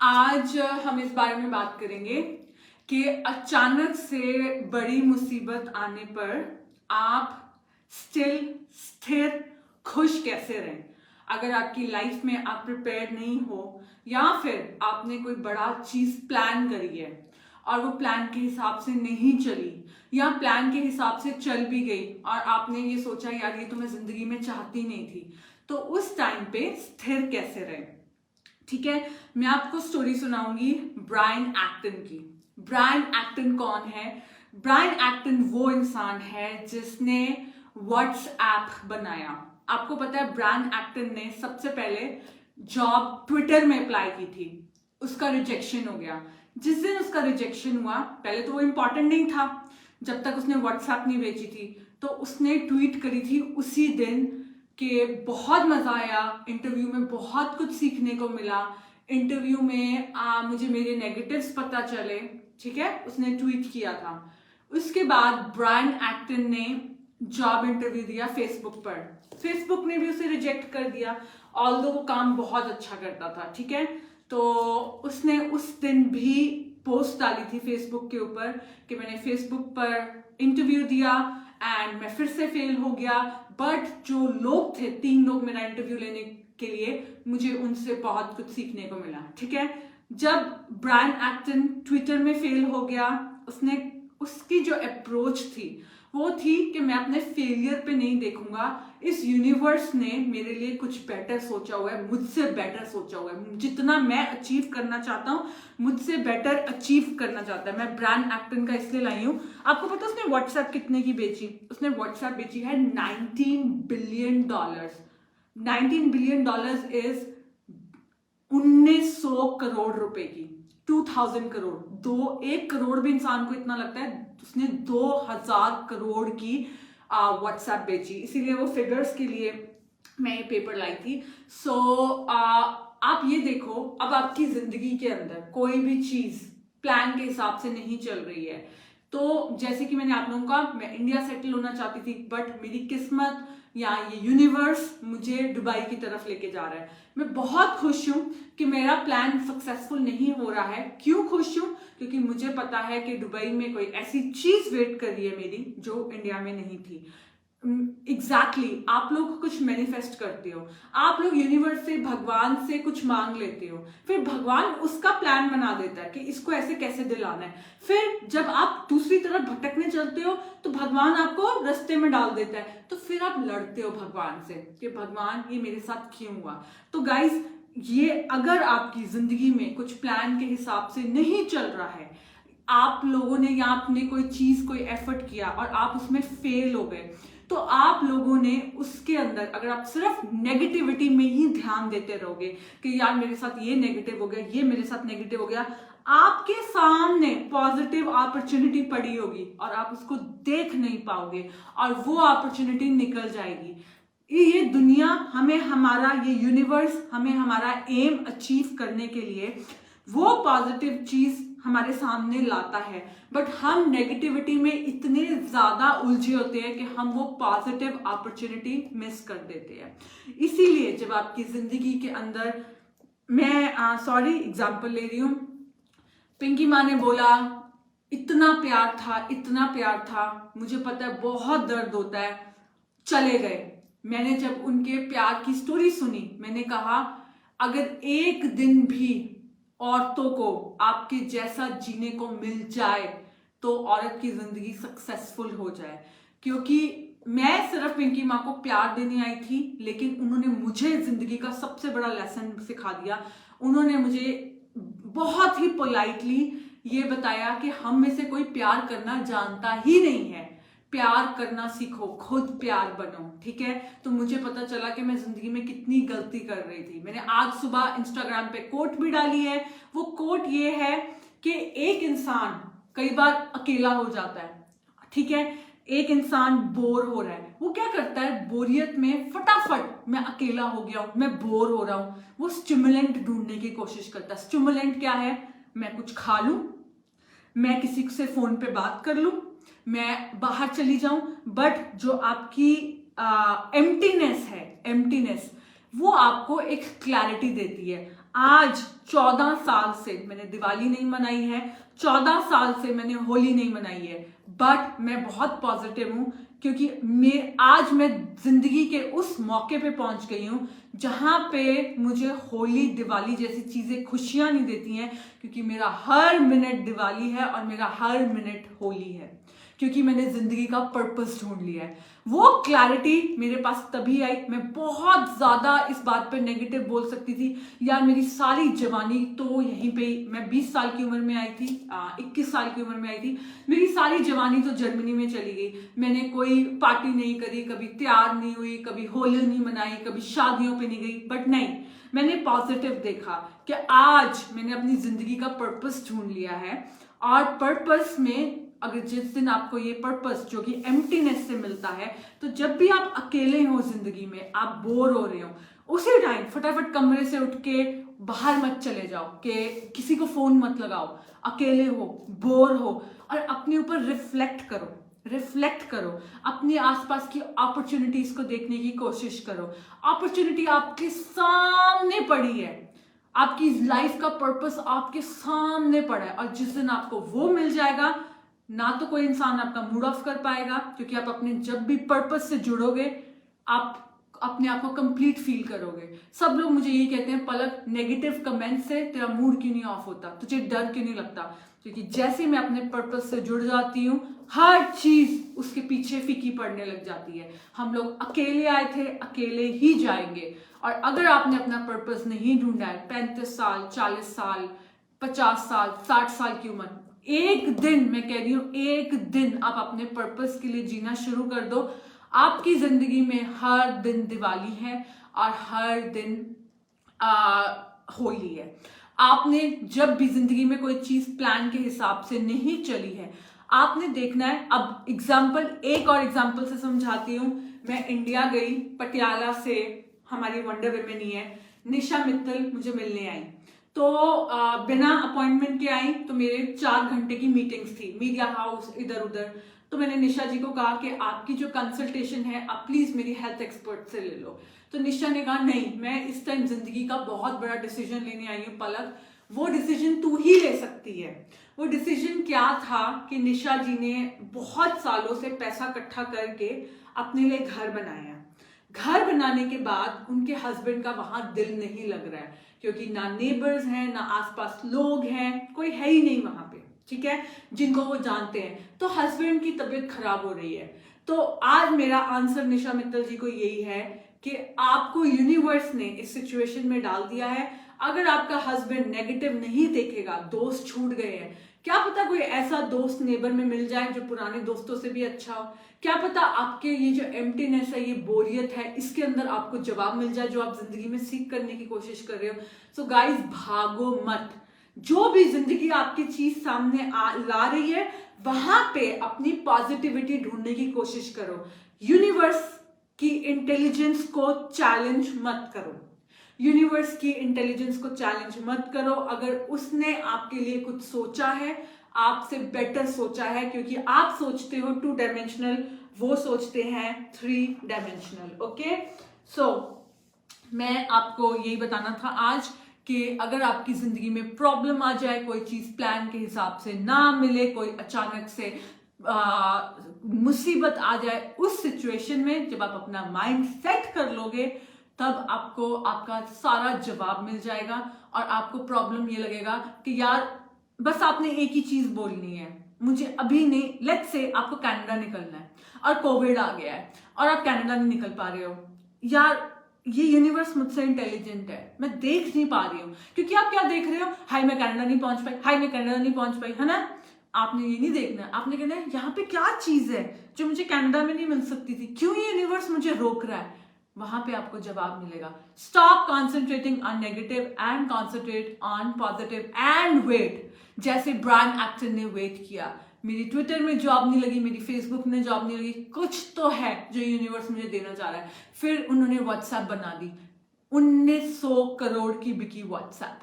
आज हम इस बारे में बात करेंगे कि अचानक से बड़ी मुसीबत आने पर आप स्थिर खुश कैसे रहें। अगर आपकी लाइफ में आप प्रिपेयर नहीं हो या फिर आपने कोई बड़ा चीज प्लान करी है और वो प्लान के हिसाब से नहीं चली या प्लान के हिसाब से चल भी गई और आपने ये सोचा यार ये तो मैं जिंदगी में चाहती नहीं थी, तो उस टाइम पे स्थिर कैसे रहें। ठीक है, मैं आपको स्टोरी सुनाऊंगी ब्रायन एक्टन की। ब्रायन एक्टन कौन है? ब्रायन एक्टन वो इंसान है जिसने व्हाट्सएप बनाया। आपको पता है ब्रायन एक्टन ने सबसे पहले जॉब ट्विटर में अप्लाई की थी, उसका रिजेक्शन हो गया। जिस दिन उसका रिजेक्शन हुआ, पहले तो वो इंपॉर्टेंट नहीं था जब तक उसने व्हाट्सएप नहीं भेजी थी, तो उसने ट्वीट करी थी उसी दिन कि बहुत मजा आया, इंटरव्यू में बहुत कुछ सीखने को मिला, इंटरव्यू में मुझे मेरे नेगेटिव्स पता चले। ठीक है, उसने ट्वीट किया था। उसके बाद ब्रायन एक्टन ने जॉब इंटरव्यू दिया फेसबुक पर। फेसबुक ने भी उसे रिजेक्ट कर दिया, ऑल्दो वो काम बहुत अच्छा करता था। ठीक है, तो उसने उस दिन भी पोस्ट डाली थी फेसबुक के ऊपर कि मैंने फेसबुक पर इंटरव्यू दिया एंड मैं फिर से फेल हो गया, बट जो लोग थे 3 लोग मेरा इंटरव्यू लेने के लिए, मुझे उनसे बहुत कुछ सीखने को मिला। ठीक है, जब ब्रायन एक्टन ट्विटर में फेल हो गया, उसकी जो अप्रोच थी वो थी कि मैं अपने फेलियर पे नहीं देखूंगा, इस यूनिवर्स ने मेरे लिए कुछ बेटर सोचा हुआ है, मुझसे बेटर सोचा हुआ है, जितना मैं अचीव करना चाहता हूं मुझसे बेटर अचीव करना चाहता है। मैं ब्रायन एक्टन का इसलिए लाई हूं। आपको पता है उसने व्हाट्सएप कितने की बेची? उसने व्हाट्सएप बेची है $19 बिलियन। $19 बिलियन इज 1900 करोड़ रुपए की, 2000 करोड़। 1 करोड़ भी इंसान को इतना लगता है, उसने 2000 करोड़ की व्हाट्सएप बेची। इसीलिए वो फिगर्स के लिए मैं ये पेपर लाई थी। सो आप ये देखो, अब आपकी जिंदगी के अंदर कोई भी चीज प्लान के हिसाब से नहीं चल रही है, तो जैसे कि मैंने आप लोगों का, मैं इंडिया सेटल होना चाहती थी, बट मेरी किस्मत या ये यूनिवर्स मुझे दुबई की तरफ लेके जा रहा है। मैं बहुत खुश हूं कि मेरा प्लान सक्सेसफुल नहीं हो रहा है। क्यों खुश हूं? क्योंकि मुझे पता है कि दुबई में कोई ऐसी चीज वेट कर रही है मेरी जो इंडिया में नहीं थी। एग्जैक्टली आप लोग कुछ मैनिफेस्ट करते हो, आप लोग यूनिवर्स से, भगवान से कुछ मांग लेते हो, फिर भगवान उसका प्लान बना देता है कि इसको ऐसे कैसे दिलाना है। फिर जब आप दूसरी तरफ भटकने चलते हो तो भगवान आपको रास्ते में डाल देता है, तो फिर आप लड़ते हो भगवान से कि भगवान ये मेरे साथ क्यों हुआ। तो गाइज, ये अगर आपकी जिंदगी में कुछ प्लान के हिसाब से नहीं चल रहा है, आप लोगों ने या आपने कोई चीज, कोई एफर्ट किया और आप उसमें फेल हो गए, तो आप लोगों ने उसके अंदर, अगर आप सिर्फ नेगेटिविटी में ही ध्यान देते रहोगे कि यार मेरे साथ ये नेगेटिव हो गया, ये मेरे साथ नेगेटिव हो गया, आपके सामने पॉजिटिव अपॉर्चुनिटी पड़ी होगी और आप उसको देख नहीं पाओगे और वो अपॉर्चुनिटी निकल जाएगी। ये दुनिया हमें, हमारा ये यूनिवर्स हमें हमारा एम अचीव करने के लिए वो पॉजिटिव चीज हमारे सामने लाता है, बट हम नेगेटिविटी में इतने ज्यादा उलझे होते हैं कि हम वो पॉजिटिव अपॉर्चुनिटी मिस कर देते हैं। इसीलिए जब आपकी जिंदगी के अंदर, मैं सॉरी एग्जांपल ले रही हूं, पिंकी माँ ने बोला इतना प्यार था, इतना प्यार था, मुझे पता है बहुत दर्द होता है, चले गए। मैंने जब उनके प्यार की स्टोरी सुनी, मैंने कहा अगर एक दिन भी औरतों को आपके जैसा जीने को मिल जाए तो औरत की जिंदगी सक्सेसफुल हो जाए। क्योंकि मैं सिर्फ पिंकी माँ को प्यार देने आई थी, लेकिन उन्होंने मुझे जिंदगी का सबसे बड़ा लेसन सिखा दिया। उन्होंने मुझे बहुत ही पोलाइटली ये बताया कि हम में से कोई प्यार करना जानता ही नहीं है, प्यार करना सीखो, खुद प्यार बनो। ठीक है, तो मुझे पता चला कि मैं जिंदगी में कितनी गलती कर रही थी। मैंने आज सुबह इंस्टाग्राम पे कोट भी डाली है। वो कोट ये है कि एक इंसान कई बार अकेला हो जाता है। ठीक है, एक इंसान बोर हो रहा है, वो क्या करता है, बोरियत में फटाफट, मैं अकेला हो गया हूं, मैं बोर हो रहा हूं, वो स्टिमुलेंट ढूंढने की कोशिश करता है। स्टिमुलेंट क्या है? मैं कुछ खा लूं, मैं किसी से फोन पे बात कर लूं, मैं बाहर चली जाऊं, बट जो आपकी एम्प्टीनेस है, एम्प्टीनेस, वो आपको एक क्लैरिटी देती है। आज 14 साल से मैंने दिवाली नहीं मनाई है, 14 साल से मैंने होली नहीं मनाई है, बट मैं बहुत पॉजिटिव हूं क्योंकि आज मैं जिंदगी के उस मौके पे पहुंच गई हूं जहां पे मुझे होली दिवाली जैसी चीजें खुशियां नहीं देती हैं, क्योंकि मेरा हर मिनट दिवाली है और मेरा हर मिनट होली है, क्योंकि मैंने जिंदगी का पर्पस ढूंढ लिया है। वो क्लैरिटी मेरे पास तभी आई। मैं बहुत ज्यादा इस बात पे नेगेटिव बोल सकती थी यार, मेरी सारी जवानी तो यहीं पे, मैं 20 साल की उम्र में आई थी, 21 साल की उम्र में आई थी, मेरी सारी जवानी तो जर्मनी में चली गई। मैंने कोई पार्टी नहीं करी, कभी तैयार नहीं हुई, कभी होली नहीं मनाई, कभी शादियों पे नहीं गई, बट नहीं, मैंने पॉजिटिव देखा कि आज मैंने अपनी जिंदगी का पर्पस ढूंढ लिया है। और पर्पस में अगर जिस दिन आपको ये पर्पस जो कि एम्प्टीनेस से मिलता है, तो जब भी आप अकेले हो जिंदगी में, आप बोर हो रहे हो, उसी टाइम फटाफट कमरे से उठ के बाहर मत चले जाओ, कि किसी को फोन मत लगाओ, अकेले हो, बोर हो, और अपने ऊपर रिफ्लेक्ट करो, अपने आसपास की अपॉर्चुनिटीज को देखने की कोशिश करो। अपॉर्चुनिटी आपके सामने पड़ी है, आपकी लाइफ का पर्पस आपके सामने पड़ा है, और जिस दिन आपको वो मिल जाएगा, ना तो कोई इंसान आपका मूड ऑफ कर पाएगा, क्योंकि आप अपने जब भी पर्पस से जुड़ोगे आप अपने आप को कंप्लीट फील करोगे। सब लोग मुझे यही कहते हैं, पलक नेगेटिव कमेंट से तेरा मूड क्यों नहीं ऑफ होता, तुझे डर क्यों नहीं लगता? क्योंकि जैसे मैं अपने पर्पस से जुड़ जाती हूँ, हर चीज उसके पीछे फीकी पड़ने लग जाती है। हम लोग अकेले आए थे, अकेले ही जाएंगे। और अगर आपने अपना पर्पस नहीं ढूंढा है, 35 साल, 40 साल, 50 साल, 60 साल की उम्र, एक दिन, मैं कह रही हूं एक दिन आप अपने पर्पस के लिए जीना शुरू कर दो। आपकी जिंदगी में हर दिन दिवाली है और हर दिन होली है। आपने जब भी जिंदगी में कोई चीज प्लान के हिसाब से नहीं चली है, आपने देखना है। अब एक और एग्जाम्पल से समझाती हूँ। मैं इंडिया गई, पटियाला से हमारी वंडर वुमेन ही है निशा मित्तल मुझे मिलने आई, तो बिना अपॉइंटमेंट के आई, तो मेरे 4 घंटे की मीटिंग्स थी, मीडिया हाउस इधर उधर। तो मैंने निशा जी को कहा कि आपकी जो कंसल्टेशन है आप प्लीज मेरी हेल्थ एक्सपर्ट से ले लो। तो निशा ने कहा नहीं, मैं इस टाइम जिंदगी का बहुत बड़ा डिसीजन लेने आई हूँ पलक, वो डिसीजन तू ही ले सकती है। वो डिसीजन क्या था कि निशा जी ने बहुत सालों से पैसा इकट्ठा करके अपने लिए घर बनाया। घर बनाने के बाद उनके हस्बैंड का वहां दिल नहीं लग रहा है, क्योंकि ना नेबर्स हैं, ना आसपास लोग हैं, कोई है ही नहीं वहां पे, ठीक है, जिनको वो जानते हैं। तो हस्बैंड की तबीयत खराब हो रही है। तो आज मेरा आंसर निशा मित्तल जी को यही है कि आपको यूनिवर्स ने इस सिचुएशन में डाल दिया है। अगर आपका हस्बैंड नेगेटिव नहीं देखेगा, दोस्त छूट गए हैं, क्या पता कोई ऐसा दोस्त नेबर में मिल जाए जो पुराने दोस्तों से भी अच्छा हो। क्या पता आपके ये जो एम्प्टीनेस है, ये बोरियत है, इसके अंदर आपको जवाब मिल जाए जो आप जिंदगी में सीख करने की कोशिश कर रहे हो। सो गाइस, भागो मत। जो भी जिंदगी आपकी चीज सामने ला रही है, वहां पे अपनी पॉजिटिविटी ढूंढने की कोशिश करो। यूनिवर्स की इंटेलिजेंस को चैलेंज मत करो। यूनिवर्स की इंटेलिजेंस को चैलेंज मत करो। अगर उसने आपके लिए कुछ सोचा है, आपसे बेटर सोचा है, क्योंकि आप सोचते हो 2 डायमेंशनल, वो सोचते हैं 3 डायमेंशनल। ओके, सो मैं आपको यही बताना था आज कि अगर आपकी जिंदगी में प्रॉब्लम आ जाए, कोई चीज प्लान के हिसाब से ना मिले, कोई अचानक से मुसीबत आ जाए, उस सिचुएशन में जब आप अपना माइंड सेट कर लोगे, तब आपको आपका सारा जवाब मिल जाएगा। और आपको प्रॉब्लम ये लगेगा कि यार बस आपने एक ही चीज बोलनी है, मुझे अभी नहीं। लेट्स से आपको कनाडा निकलना है और कोविड आ गया है और आप कनाडा नहीं निकल पा रहे हो। यार ये यूनिवर्स मुझसे इंटेलिजेंट है, मैं देख नहीं पा रही हूँ। क्योंकि आप क्या देख रहे हो, हाय मैं कनाडा नहीं पहुंच पाई, हाय मैं कनाडा नहीं पहुंच पाई, है ना। आपने ये नहीं देखना, आपने कहना है यहाँ पे क्या चीज है जो मुझे कनाडा में नहीं मिल सकती थी, क्यों ये यूनिवर्स मुझे रोक रहा है। वहां पे आपको जवाब मिलेगा। Stop concentrating on negative and concentrate on positive and wait. जैसे ब्रायन एक्टन ने वेट किया, मेरी ट्विटर में जॉब नहीं लगी, मेरी फेसबुक में जॉब नहीं लगी, कुछ तो है जो यूनिवर्स मुझे देना चाह रहा है। फिर उन्होंने व्हाट्सएप बना दी, 1900 करोड़ की बिकी व्हाट्सएप।